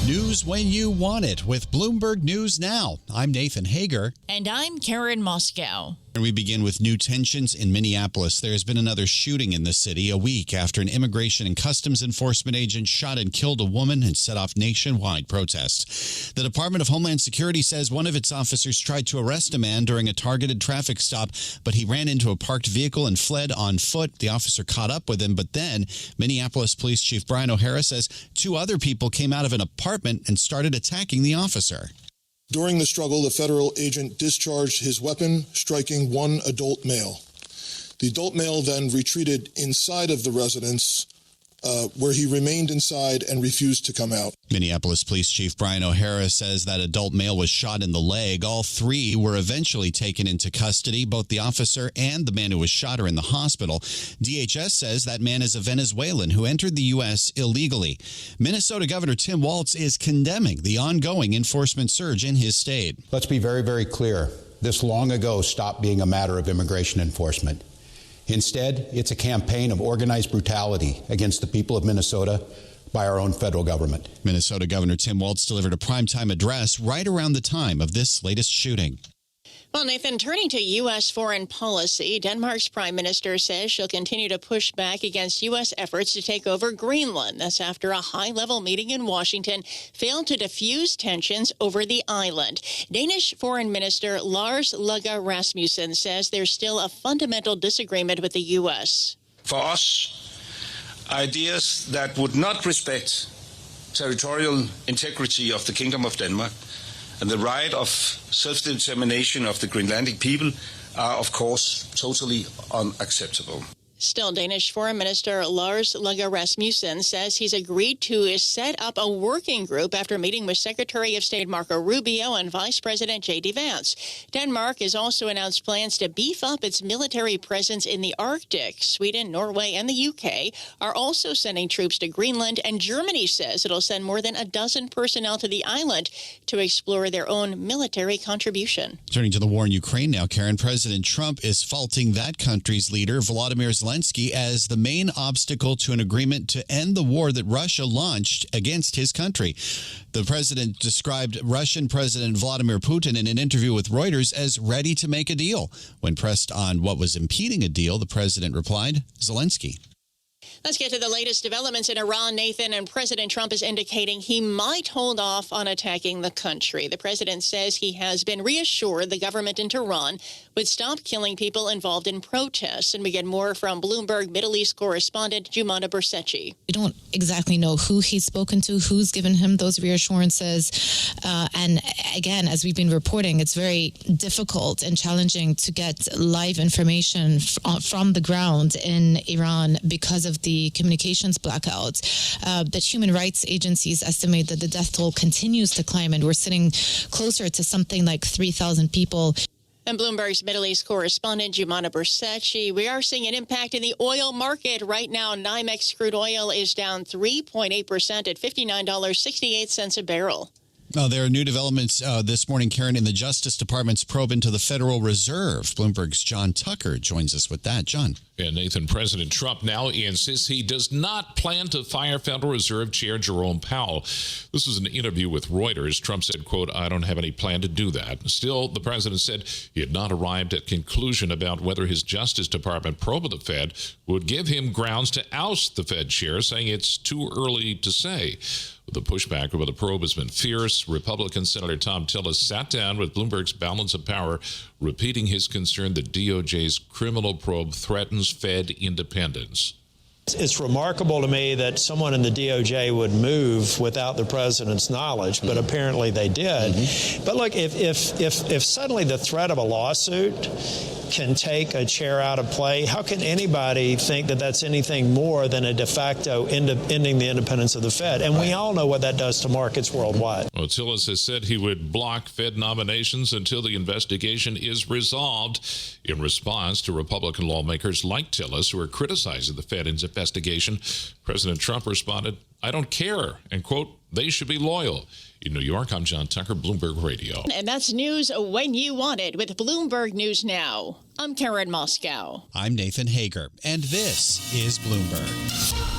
News when you want it with Bloomberg News Now. I'm Nathan Hager. And I'm Karen Moscow. And we begin with new tensions in Minneapolis. There has been another shooting in the city a week after an immigration and customs enforcement agent shot and killed a woman and set off nationwide protests. The Department of Homeland Security says one of its officers tried to arrest a man during a targeted traffic stop, but he ran into a parked vehicle and fled on foot. The officer caught up with him, but then Minneapolis Police Chief Brian O'Hara says two other people came out of an apartment and started attacking the officer. During the struggle, the federal agent discharged his weapon, striking one adult male. The adult male then retreated inside of the residence, where he remained inside and refused to come out. Minneapolis Police Chief Brian O'Hara says that adult male was shot in the leg. All three were eventually taken into custody. Both the officer and the man who was shot are in the hospital. DHS says that man is a Venezuelan who entered the U.S. illegally. Minnesota Governor Tim Walz is condemning the ongoing enforcement surge in his state. Let's be very, very clear. This long ago stopped being a matter of immigration enforcement. Instead, it's a campaign of organized brutality against the people of Minnesota by our own federal government. Minnesota Governor Tim Walz delivered a primetime address right around the time of this latest shooting. Well, Nathan, turning to U.S. foreign policy, Denmark's prime minister says she'll continue to push back against U.S. efforts to take over Greenland. That's after a high-level meeting in Washington failed to diffuse tensions over the island. Danish Foreign Minister Lars Løkke Rasmussen says there's still a fundamental disagreement with the U.S. For us, ideas that would not respect territorial integrity of the Kingdom of Denmark and the right of self-determination of the Greenlandic people are, of course, totally unacceptable. Still, Danish Foreign Minister Lars Løkke Rasmussen says he's agreed to set up a working group after meeting with Secretary of State Marco Rubio and Vice President J.D. Vance. Denmark has also announced plans to beef up its military presence in the Arctic. Sweden, Norway, and the U.K. are also sending troops to Greenland, and Germany says it'll send more than a dozen personnel to the island to explore their own military contribution. Turning to the war in Ukraine now, Karen, President Trump is faulting that country's leader, Volodymyr Zelenskiy, as the main obstacle to an agreement to end the war that Russia launched against his country. The president described Russian President Vladimir Putin in an interview with Reuters as ready to make a deal. When pressed on what was impeding a deal, the president replied, Zelenskiy. Let's get to the latest developments in Iran, Nathan, and President Trump is indicating he might hold off on attacking the country. The president says he has been reassured the government in Tehran would stop killing people involved in protests. And we get more from Bloomberg Middle East correspondent Jumana Bersetchi. We don't exactly know who he's spoken to, who's given him those reassurances. And again, as we've been reporting, it's very difficult and challenging to get live information from the ground in Iran because of the communications blackouts. That human rights agencies estimate that the death toll continues to climb, and we're sitting closer to something like 3,000 people. And Bloomberg's Middle East correspondent Jumana Bersetchi, we are seeing an impact in the oil market. Right now, NYMEX crude oil is down 3.8% at $59.68 a barrel. There are new developments this morning, Karen, in the Justice Department's probe into the Federal Reserve. Bloomberg's John Tucker joins us with that. John. And Nathan, President Trump now insists he does not plan to fire Federal Reserve Chair Jerome Powell. This was an interview with Reuters. Trump said, quote, "I don't have any plan to do that." Still, the president said he had not arrived at conclusion about whether his Justice Department probe of the Fed would give him grounds to oust the Fed chair, saying it's too early to say. The pushback over the probe has been fierce. Republican Senator Tom Tillis sat down with Bloomberg's Balance of Power, repeating his concern that DOJ's criminal probe threatens Fed independence. It's remarkable to me that someone in the DOJ would move without the president's knowledge, but apparently they did. But look, if suddenly the threat of a lawsuit can take a chair out of play, how can anybody think that that's anything more than a de facto ending the independence of the Fed? And we all know what that does to markets worldwide. Well, Tillis has said he would block Fed nominations until the investigation is resolved in response to Republican lawmakers like Tillis who are criticizing the Fed investigation. President Trump responded, "I don't care," and, quote, "they should be loyal." In New York, I'm John Tucker, Bloomberg Radio. And that's news when you want it with Bloomberg News Now. I'm Karen Moscow. I'm Nathan Hager, and this is Bloomberg.